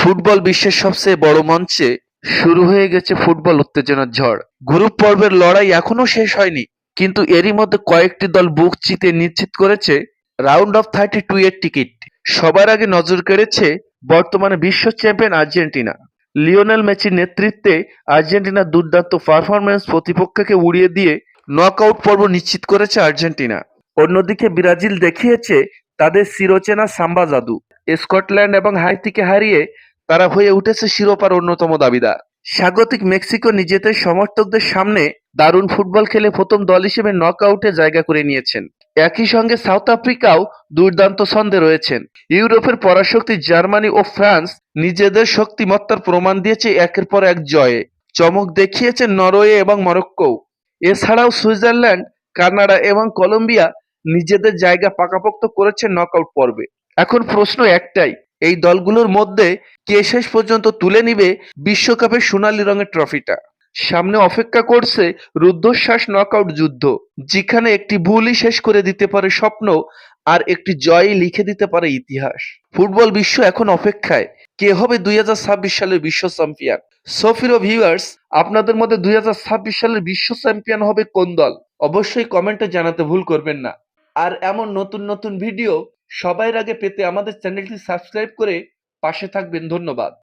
Football বিশ্বের সবচেয়ে বড় মঞ্চে শুরু হয়ে গেছে ফুটবল উত্তেজনার ঝড়। গ্রুপ পর্বের লড়াই এখনো শেষ হয়নি, কিন্তু এরই মধ্যে কয়েকটি দল বুক চিতে নিশ্চিত করেছে রাউন্ড অফ 32 এর টিকিট। সবার আগে নজর কেড়েছে বর্তমানে বিশ্ব চ্যাম্পিয়ন আর্জেন্টিনা। লিওনেল মেসির নেতৃত্বে আর্জেন্টিনার দুর্দান্ত পারফরম্যান্স প্রতিপক্ষকে উড়িয়ে দিয়ে নকআউট পর্ব নিশ্চিত করেছে আর্জেন্টিনা। অন্যদিকে ব্রাজিল দেখিয়েছে তাদের চিরচেনা সাম্বা জাদু। স্কটল্যান্ড এবং হাইতিকে হারিয়ে তারা হয়ে উঠেছে শিরোপার অন্যতম দাবিদার। স্বাগতিক মেক্সিকো নিজেদের সমর্থকদের সামনে দারুণ ফুটবল খেলে প্রথম দল হিসেবে নকআউটে জায়গা করে নিয়েছেন। একই সঙ্গে সাউথ আফ্রিকাও দুর্দান্ত ছন্দে রয়েছেন। ইউরোপের পরাশক্তি জার্মানি ও ফ্রান্স নিজেদের শক্তিমত্তার প্রমাণ দিয়েছে একের পর এক জয়ে। চমক দেখিয়েছে নরওয়ে এবং মরক্কো। এছাড়াও সুইজারল্যান্ড, কানাডা এবং কলম্বিয়া নিজেদের জায়গা পাকাপোক্ত করেছে নকআউট পর্বে। এখন প্রশ্ন একটাই, এই দলগুলোর মধ্যে কে শেষ পর্যন্ত তুলে নিবে বিশ্বকাপের সোনালী রঙের ট্রফিটা? সামনে অপেক্ষা করছে রুদ্ধশ্বাস নকআউট যুদ্ধ, যেখানে একটি ভুলই শেষ করে দিতে পারে স্বপ্ন, আর একটি জয়ই লিখে দিতে পারে ইতিহাস। ফুটবল বিশ্ব এখন অপেক্ষায় কে হবে 2026 সালের বিশ্ব চ্যাম্পিয়ন। সো প্রিয় ভিউয়ার্স, আপনাদের মধ্যে 2026 সালের বিশ্ব চ্যাম্পিয়ন হবে কোন দল? অবশ্যই কমেন্টে জানাতে ভুল করবেন না। আর এমন নতুন নতুন ভিডিও সবার আগে পেতে আমাদের চ্যানেলটি সাবস্ক্রাইব করে পাশে থাকবেন। ধন্যবাদ।